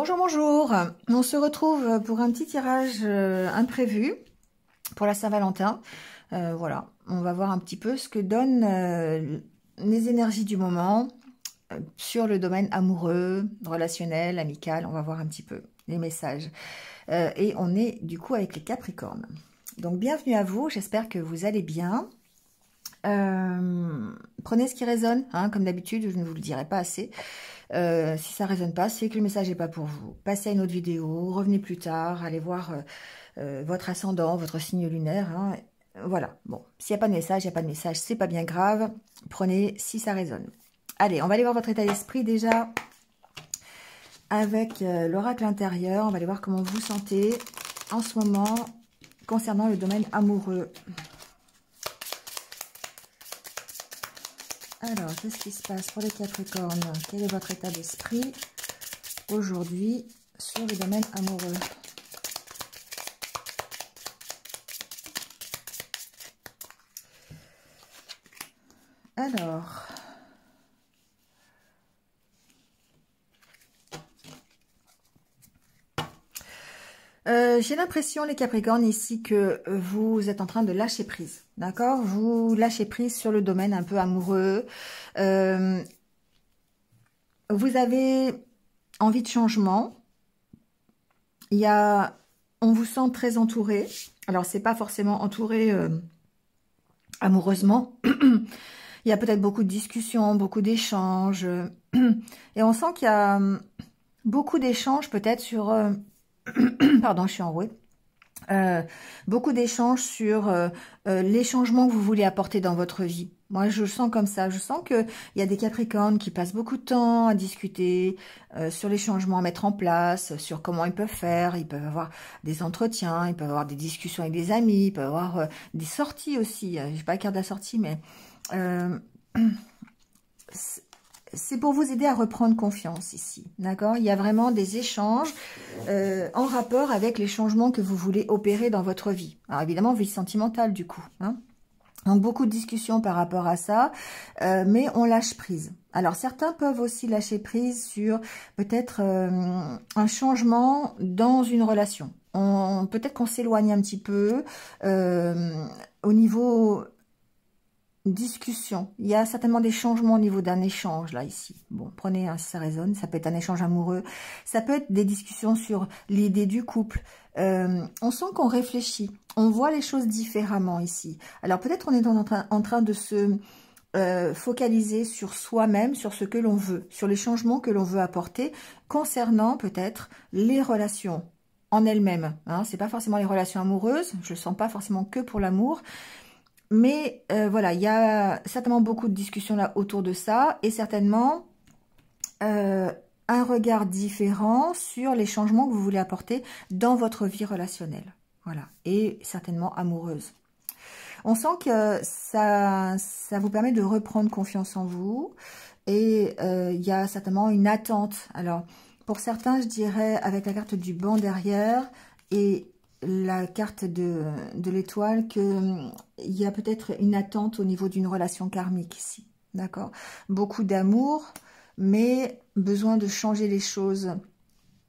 Bonjour, bonjour. On se retrouve pour un petit tirage imprévu pour la Saint-Valentin. Voilà, on va voir un petit peu ce que donnent les énergies du moment sur le domaine amoureux, relationnel, amical. On va voir un petit peu les messages. Et on est du coup avec les Capricornes. Donc bienvenue à vous, j'espère que vous allez bien. Prenez ce qui résonne, hein, comme d'habitude, je ne vous le dirai pas assez. Si ça ne résonne pas, c'est que le message n'est pas pour vous. Passez à une autre vidéo, revenez plus tard, allez voir votre ascendant, votre signe lunaire. Hein. Voilà, bon, s'il n'y a pas de message, il n'y a pas de message, c'est pas bien grave. Prenez si ça résonne. Allez, on va aller voir votre état d'esprit déjà avec l'oracle intérieur. On va aller voir comment vous vous sentez en ce moment concernant le domaine amoureux. Alors, qu'est-ce qui se passe pour les Capricornes? Quel est votre état d'esprit aujourd'hui sur le domaine amoureux? Alors, j'ai l'impression, les Capricornes, ici, que vous êtes en train de lâcher prise, d'accord? Vous lâchez prise sur le domaine un peu amoureux. Vous avez envie de changement. On vous sent très entouré. Alors, c'est pas forcément entouré amoureusement. Il y a peut-être beaucoup de discussions, beaucoup d'échanges. Et on sent qu'il y a beaucoup d'échanges peut-être sur... Pardon, je suis enrouée. Beaucoup d'échanges sur les changements que vous voulez apporter dans votre vie. Moi, je le sens comme ça. Je sens qu'il y a des Capricornes qui passent beaucoup de temps à discuter sur les changements à mettre en place, sur comment ils peuvent faire. Ils peuvent avoir des entretiens, ils peuvent avoir des discussions avec des amis, ils peuvent avoir des sorties aussi. Je n'ai pas la carte de la sortie, mais... c'est pour vous aider à reprendre confiance ici, d'accord? Il y a vraiment des échanges en rapport avec les changements que vous voulez opérer dans votre vie. Alors évidemment, vie sentimentale du coup. Hein? Donc beaucoup de discussions par rapport à ça, mais on lâche prise. Alors certains peuvent aussi lâcher prise sur peut-être un changement dans une relation. Peut-être qu'on s'éloigne un petit peu au niveau... discussion. Il y a certainement des changements au niveau d'un échange, là, ici. Bon, prenez hein, si ça résonne. Ça peut être un échange amoureux. Ça peut être des discussions sur l'idée du couple. On sent qu'on réfléchit. On voit les choses différemment, ici. Alors, peut-être on est en train de se focaliser sur soi-même, sur ce que l'on veut, sur les changements que l'on veut apporter concernant, peut-être, les relations en elles-mêmes. Hein. C'est pas forcément les relations amoureuses. Je le sens pas forcément que pour l'amour. Mais voilà, il y a certainement beaucoup de discussions là autour de ça et certainement un regard différent sur les changements que vous voulez apporter dans votre vie relationnelle. Voilà, et certainement amoureuse. On sent que ça vous permet de reprendre confiance en vous et il y a certainement une attente. Alors, pour certains, je dirais avec la carte du banc derrière et... la carte de l'étoile, qu'il y a peut-être une attente au niveau d'une relation karmique ici, d'accord? Beaucoup d'amour, mais besoin de changer les choses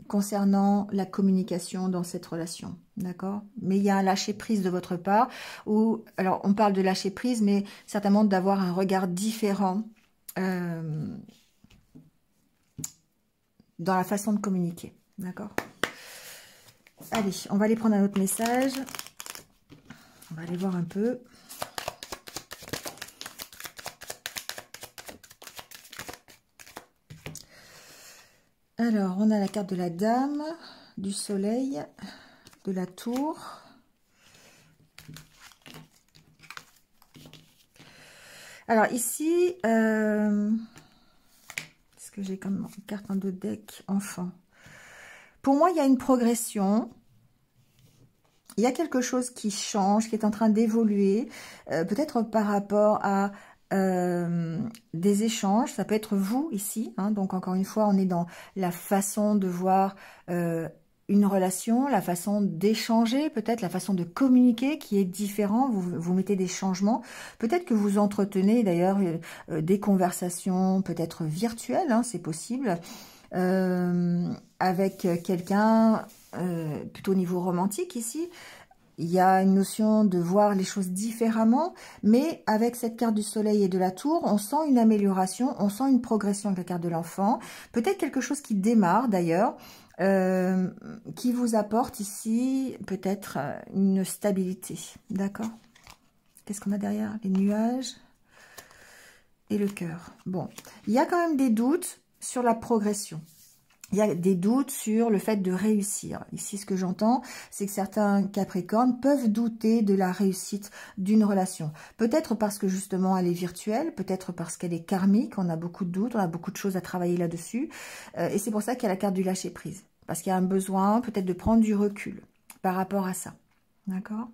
concernant la communication dans cette relation, d'accord? Mais il y a un lâcher-prise de votre part, ou alors on parle de lâcher-prise, mais certainement d'avoir un regard différent dans la façon de communiquer, d'accord? Allez, on va aller prendre un autre message. On va aller voir un peu. Alors, on a la carte de la Dame, du Soleil, de la Tour. Alors ici, est-ce que j'ai comme carte en deux decks enfant? Pour moi, il y a une progression. Il y a quelque chose qui change, qui est en train d'évoluer. Peut-être par rapport à des échanges. Ça peut être vous ici. Hein, donc, encore une fois, on est dans la façon de voir une relation, la façon d'échanger, peut-être la façon de communiquer qui est différent. Vous mettez des changements. Peut-être que vous entretenez d'ailleurs des conversations peut-être virtuelles. Hein, c'est possible. avec quelqu'un, plutôt au niveau romantique ici. Il y a une notion de voir les choses différemment, mais avec cette carte du soleil et de la tour, on sent une amélioration, on sent une progression avec la carte de l'enfant. Peut-être quelque chose qui démarre d'ailleurs, qui vous apporte ici peut-être une stabilité. D'accord? Qu'est-ce qu'on a derrière? Les nuages et le cœur. Bon, il y a quand même des doutes sur la progression. Il y a des doutes sur le fait de réussir. Ici, ce que j'entends, c'est que certains Capricornes peuvent douter de la réussite d'une relation. Peut-être parce que justement, elle est virtuelle, peut-être parce qu'elle est karmique, on a beaucoup de doutes, on a beaucoup de choses à travailler là-dessus. Et c'est pour ça qu'il y a la carte du lâcher-prise. Parce qu'il y a un besoin peut-être de prendre du recul par rapport à ça. D'accord?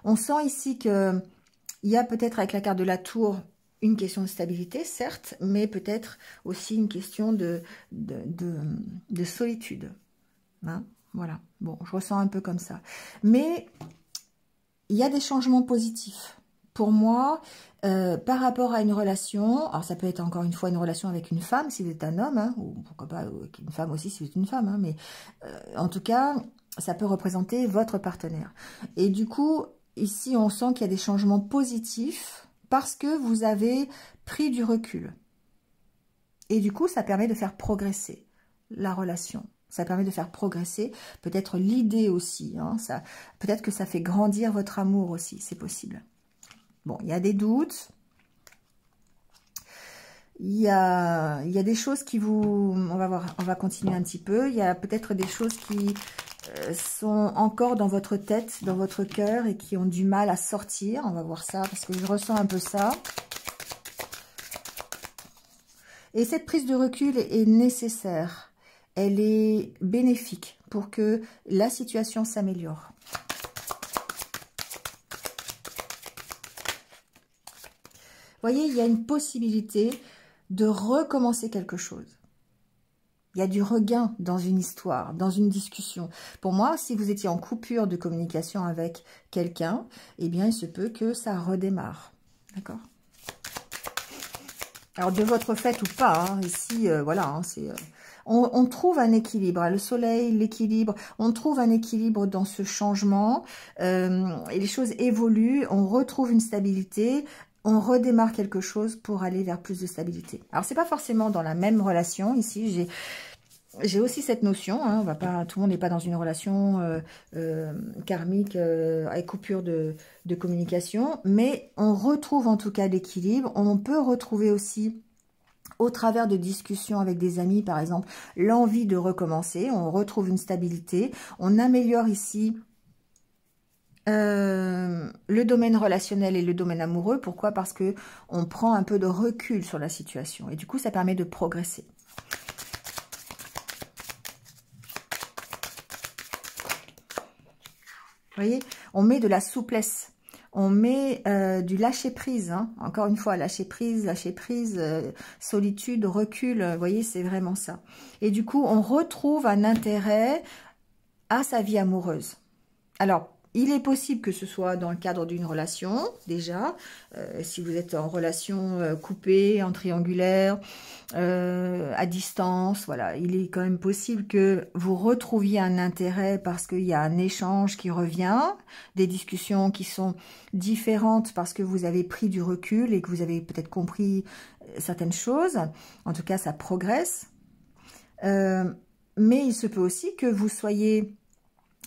On sent ici qu'il y a peut-être avec la carte de la tour une question de stabilité, certes, mais peut-être aussi une question de solitude. Hein, voilà. Bon, je ressens un peu comme ça. Mais il y a des changements positifs. Pour moi, par rapport à une relation, alors ça peut être encore une fois une relation avec une femme, si vous êtes un homme, hein, ou pourquoi pas avec une femme aussi, si vous êtes une femme, hein, mais en tout cas, ça peut représenter votre partenaire. Et du coup, ici, on sent qu'il y a des changements positifs, parce que vous avez pris du recul. Et du coup, ça permet de faire progresser la relation. Ça permet de faire progresser peut-être l'idée aussi. Hein, peut-être que ça fait grandir votre amour aussi, c'est possible. Bon, il y a des doutes. Il y a des choses qui vous... On va voir, on va continuer un petit peu. Il y a peut-être des choses qui sont encore dans votre tête, dans votre cœur et qui ont du mal à sortir. On va voir ça parce que je ressens un peu ça. Et cette prise de recul est nécessaire. Elle est bénéfique pour que la situation s'améliore. Vous voyez, il y a une possibilité de recommencer quelque chose. Il y a du regain dans une histoire, dans une discussion. Pour moi, si vous étiez en coupure de communication avec quelqu'un, eh bien, il se peut que ça redémarre. D'accord? Alors, de votre fait ou pas, hein, ici, voilà, hein, c'est... On trouve un équilibre, hein, le soleil, l'équilibre, on trouve un équilibre dans ce changement, et les choses évoluent, on retrouve une stabilité, on redémarre quelque chose pour aller vers plus de stabilité. Alors, c'est pas forcément dans la même relation. Ici, j'ai aussi cette notion. Hein, on va pas, tout le monde n'est pas dans une relation karmique avec coupure de communication. Mais on retrouve en tout cas l'équilibre. On peut retrouver aussi, au travers de discussions avec des amis, par exemple, l'envie de recommencer. On retrouve une stabilité. On améliore ici... le domaine relationnel et le domaine amoureux. Pourquoi? Parce que on prend un peu de recul sur la situation et du coup ça permet de progresser. Vous voyez, on met de la souplesse, on met du lâcher prise, hein. Encore une fois, lâcher prise, solitude, recul, vous voyez, c'est vraiment ça. Et du coup, on retrouve un intérêt à sa vie amoureuse. Alors, il est possible que ce soit dans le cadre d'une relation, déjà, si vous êtes en relation coupée, en triangulaire, à distance, voilà, il est quand même possible que vous retrouviez un intérêt parce qu'il y a un échange qui revient, des discussions qui sont différentes parce que vous avez pris du recul et que vous avez peut-être compris certaines choses. En tout cas, ça progresse. Mais il se peut aussi que vous soyez...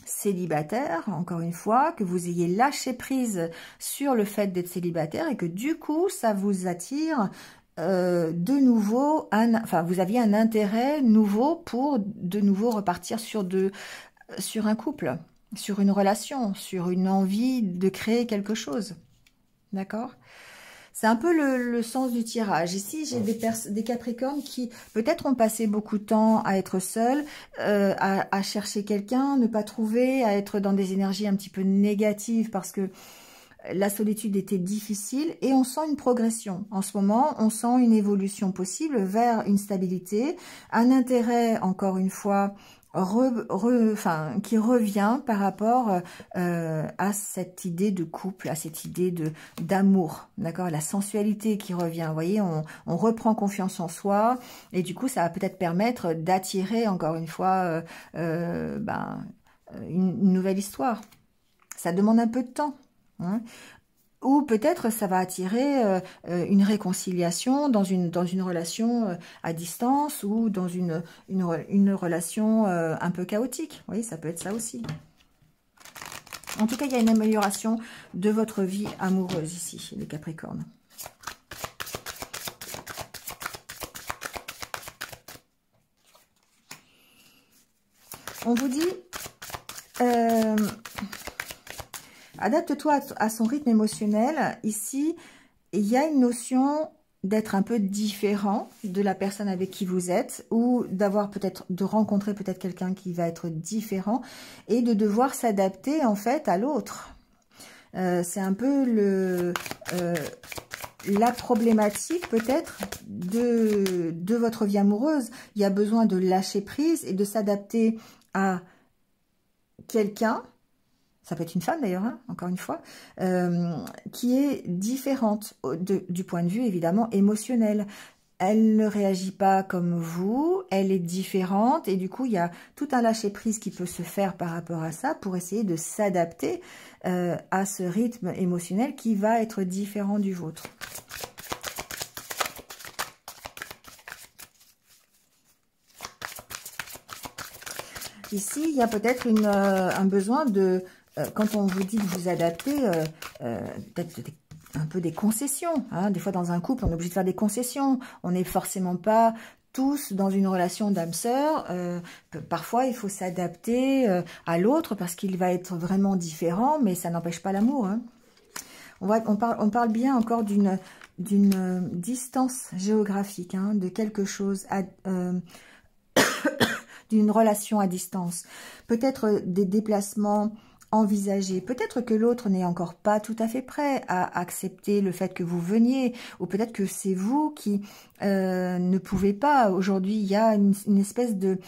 célibataire, encore une fois, que vous ayez lâché prise sur le fait d'être célibataire et que du coup, ça vous attire de nouveau, vous aviez un intérêt nouveau pour de nouveau repartir sur un couple, sur une relation, sur une envie de créer quelque chose. D'accord ? C'est un peu le sens du tirage. Ici, j'ai des Capricornes qui peut-être ont passé beaucoup de temps à être seuls, à chercher quelqu'un, ne pas trouver, à être dans des énergies un petit peu négatives parce que la solitude était difficile. Et on sent une progression. En ce moment, on sent une évolution possible vers une stabilité, un intérêt, encore une fois, qui revient par rapport à cette idée de couple, à cette idée d'amour, d'accord, la sensualité qui revient. Vous voyez, on reprend confiance en soi et du coup, ça va peut-être permettre d'attirer encore une fois une nouvelle histoire. Ça demande un peu de temps, hein. Ou peut-être ça va attirer une réconciliation dans une relation à distance ou dans une relation un peu chaotique. Oui, ça peut être ça aussi. En tout cas, il y a une amélioration de votre vie amoureuse ici, les Capricornes. On vous dit... adapte-toi à son rythme émotionnel. Ici, il y a une notion d'être un peu différent de la personne avec qui vous êtes ou de rencontrer peut-être quelqu'un qui va être différent et de devoir s'adapter en fait à l'autre. C'est un peu la problématique peut-être de votre vie amoureuse. Il y a besoin de lâcher prise et de s'adapter à quelqu'un. Ça peut être une femme d'ailleurs, hein, encore une fois, qui est différente du point de vue évidemment émotionnel. Elle ne réagit pas comme vous, elle est différente et du coup il y a tout un lâcher-prise qui peut se faire par rapport à ça pour essayer de s'adapter à ce rythme émotionnel qui va être différent du vôtre. Ici, il y a peut-être un besoin de... quand on vous dit de vous adapter, peut-être un peu des concessions. Hein. Des fois, dans un couple, on est obligé de faire des concessions. On n'est forcément pas tous dans une relation d'âme-sœur. Parfois, il faut s'adapter à l'autre parce qu'il va être vraiment différent, mais ça n'empêche pas l'amour. Hein. On parle bien encore d'une distance géographique, hein, de quelque chose... d'une relation à distance, peut-être des déplacements envisagés, peut-être que l'autre n'est encore pas tout à fait prêt à accepter le fait que vous veniez, ou peut-être que c'est vous qui ne pouvez pas. Aujourd'hui, il y a une espèce de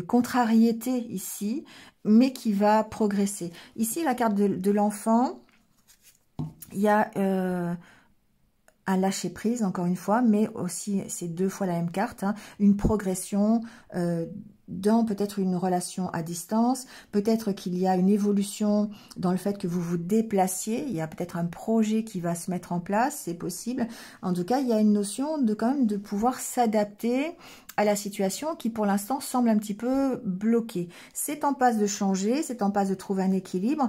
contrariété ici, mais qui va progresser. Ici, la carte de l'enfant, il y a... un lâcher prise, encore une fois, mais aussi, c'est 2 fois la même carte, hein, une progression dans peut-être une relation à distance, peut-être qu'il y a une évolution dans le fait que vous vous déplaciez, il y a peut-être un projet qui va se mettre en place, c'est possible. En tout cas, il y a une notion de quand même de pouvoir s'adapter à la situation qui pour l'instant semble un petit peu bloquée. C'est en passe de changer, c'est en passe de trouver un équilibre.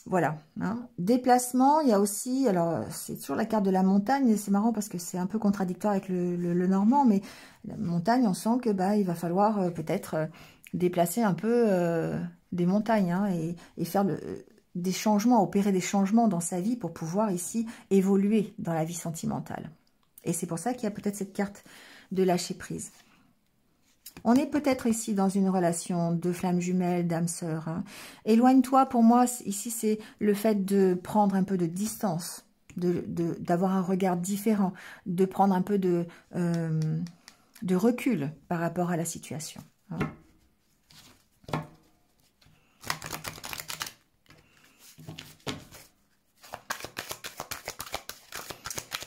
Voilà, hein. Déplacement, il y a aussi, alors c'est toujours la carte de la montagne, c'est marrant parce que c'est un peu contradictoire avec le normand, mais la montagne, on sent que il va falloir peut-être déplacer un peu des montagnes, hein, et faire des changements, opérer des changements dans sa vie pour pouvoir ici évoluer dans la vie sentimentale. Et c'est pour ça qu'il y a peut-être cette carte de lâcher prise. On est peut-être ici dans une relation de flamme jumelle, d'âme sœur. Hein. Éloigne-toi, pour moi, ici, c'est le fait de prendre un peu de distance, d'avoir un regard différent, de prendre un peu de recul par rapport à la situation. Hein.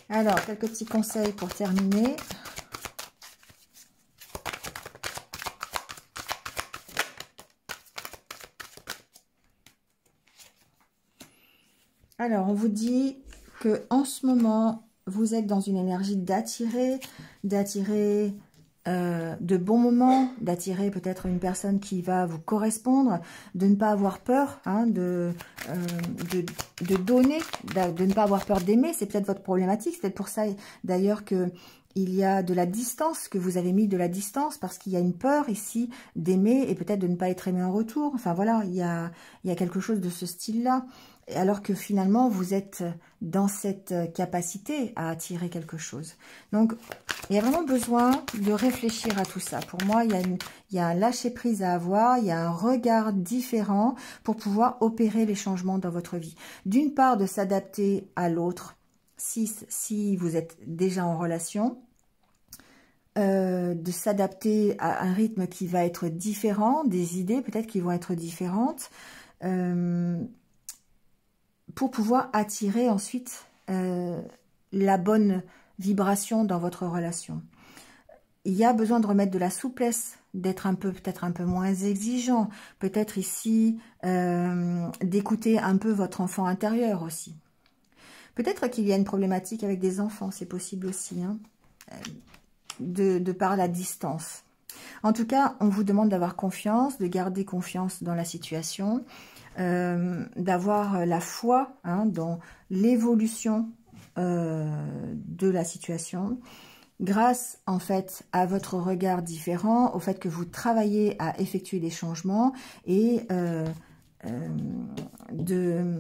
Alors, quelques petits conseils pour terminer. Alors, on vous dit que en ce moment, vous êtes dans une énergie d'attirer de bons moments, d'attirer peut-être une personne qui va vous correspondre, de ne pas avoir peur, hein, de donner, de ne pas avoir peur d'aimer. C'est peut-être votre problématique. C'est peut-être pour ça d'ailleurs que il y a de la distance, que vous avez mis de la distance, parce qu'il y a une peur ici d'aimer et peut-être de ne pas être aimé en retour. Enfin voilà, il y a quelque chose de ce style-là. Alors que finalement, vous êtes dans cette capacité à attirer quelque chose. Donc, il y a vraiment besoin de réfléchir à tout ça. Pour moi, il y a un lâcher-prise à avoir, il y a un regard différent pour pouvoir opérer les changements dans votre vie. D'une part, de s'adapter à l'autre, si vous êtes déjà en relation, de s'adapter à un rythme qui va être différent, des idées peut-être qui vont être différentes, pour pouvoir attirer ensuite la bonne vibration dans votre relation. Il y a besoin de remettre de la souplesse, d'être peut-être un peu moins exigeant, peut-être ici d'écouter un peu votre enfant intérieur aussi. Peut-être qu'il y a une problématique avec des enfants, c'est possible aussi, hein, de par la distance. En tout cas, on vous demande d'avoir confiance, de garder confiance dans la situation, d'avoir la foi, hein, dans l'évolution de la situation, grâce en fait à votre regard différent, au fait que vous travaillez à effectuer des changements et de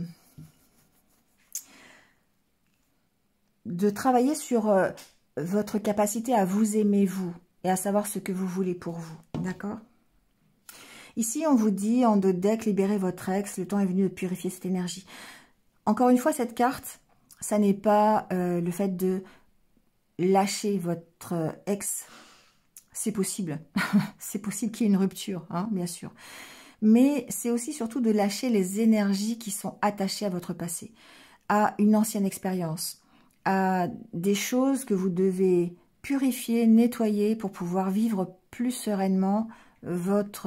travailler sur votre capacité à vous aimer vous et à savoir ce que vous voulez pour vous, d'accord? Ici, on vous dit en dos de deck, libérez votre ex, le temps est venu de purifier cette énergie. Encore une fois, cette carte, ça n'est pas le fait de lâcher votre ex. C'est possible. C'est possible qu'il y ait une rupture, hein, bien sûr. Mais c'est aussi surtout de lâcher les énergies qui sont attachées à votre passé, à une ancienne expérience, à des choses que vous devez purifier, nettoyer pour pouvoir vivre plus sereinement votre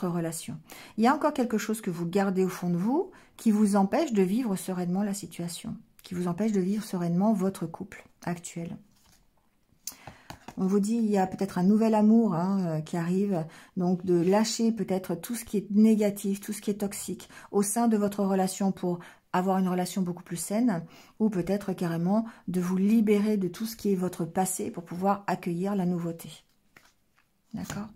relation. Il y a encore quelque chose que vous gardez au fond de vous qui vous empêche de vivre sereinement la situation, qui vous empêche de vivre sereinement votre couple actuel. On vous dit il y a peut-être un nouvel amour hein, qui arrive, donc de lâcher peut-être tout ce qui est négatif, tout ce qui est toxique au sein de votre relation pour avoir une relation beaucoup plus saine, ou peut-être carrément de vous libérer de tout ce qui est votre passé pour pouvoir accueillir la nouveauté. D'accord ?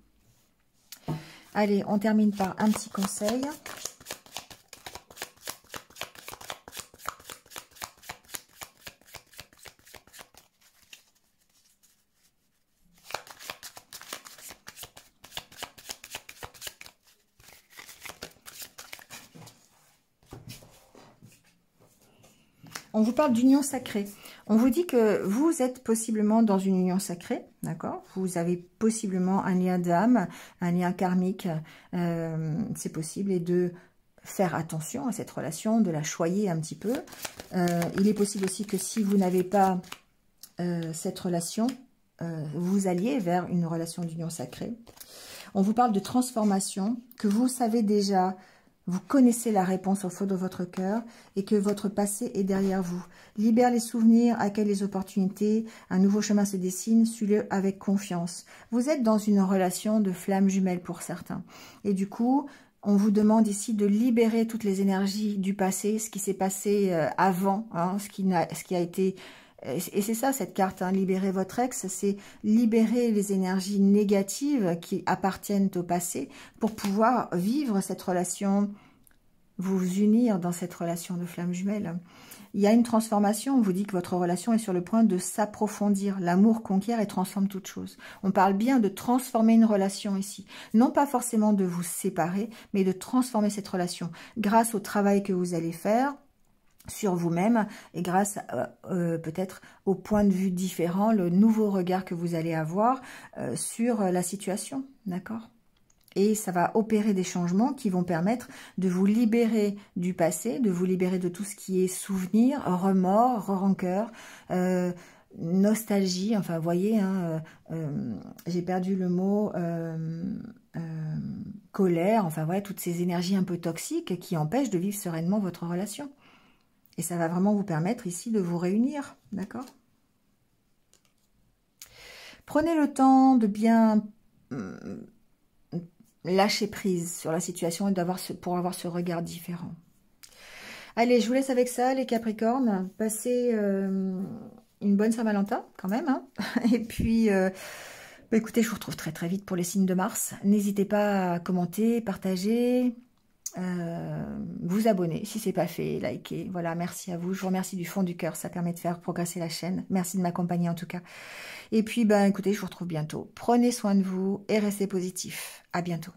Allez, on termine par un petit conseil. On vous parle d'union sacrée. On vous dit que vous êtes possiblement dans une union sacrée, d'accord? Vous avez possiblement un lien d'âme, un lien karmique, c'est possible, et de faire attention à cette relation, de la choyer un petit peu. Il est possible aussi que si vous n'avez pas cette relation, vous alliez vers une relation d'union sacrée. On vous parle de transformation, que vous savez déjà. Vous connaissez la réponse au fond de votre cœur et que votre passé est derrière vous. Libère les souvenirs, accueille les opportunités, un nouveau chemin se dessine, suis-le avec confiance. Vous êtes dans une relation de flamme jumelle pour certains. Et du coup, on vous demande ici de libérer toutes les énergies du passé, ce qui s'est passé avant, hein, ce qui a été... Et c'est ça cette carte, hein, libérer votre ex, c'est libérer les énergies négatives qui appartiennent au passé pour pouvoir vivre cette relation, vous unir dans cette relation de flamme jumelle. Il y a une transformation, on vous dit que votre relation est sur le point de s'approfondir. L'amour conquiert et transforme toute chose. On parle bien de transformer une relation ici. Non pas forcément de vous séparer, mais de transformer cette relation grâce au travail que vous allez faire sur vous-même et grâce peut-être au point de vue différent, le nouveau regard que vous allez avoir sur la situation, d'accord? Et ça va opérer des changements qui vont permettre de vous libérer du passé, de vous libérer de tout ce qui est souvenir, remords, rancœur, nostalgie, enfin vous voyez, hein, j'ai perdu le mot, colère, enfin voilà, toutes ces énergies un peu toxiques qui empêchent de vivre sereinement votre relation. Et ça va vraiment vous permettre ici de vous réunir, d'accord? Prenez le temps de bien lâcher prise sur la situation et pour avoir ce regard différent. Allez, je vous laisse avec ça, les Capricornes. Passez une bonne Saint-Valentin, quand même. Hein. Et puis, écoutez, je vous retrouve très très vite pour les signes de Mars. N'hésitez pas à commenter, partager... vous abonner si c'est pas fait, liker, voilà, merci à vous, je vous remercie du fond du cœur, ça permet de faire progresser la chaîne, merci de m'accompagner en tout cas, et puis ben écoutez, je vous retrouve bientôt, prenez soin de vous et restez positifs, à bientôt.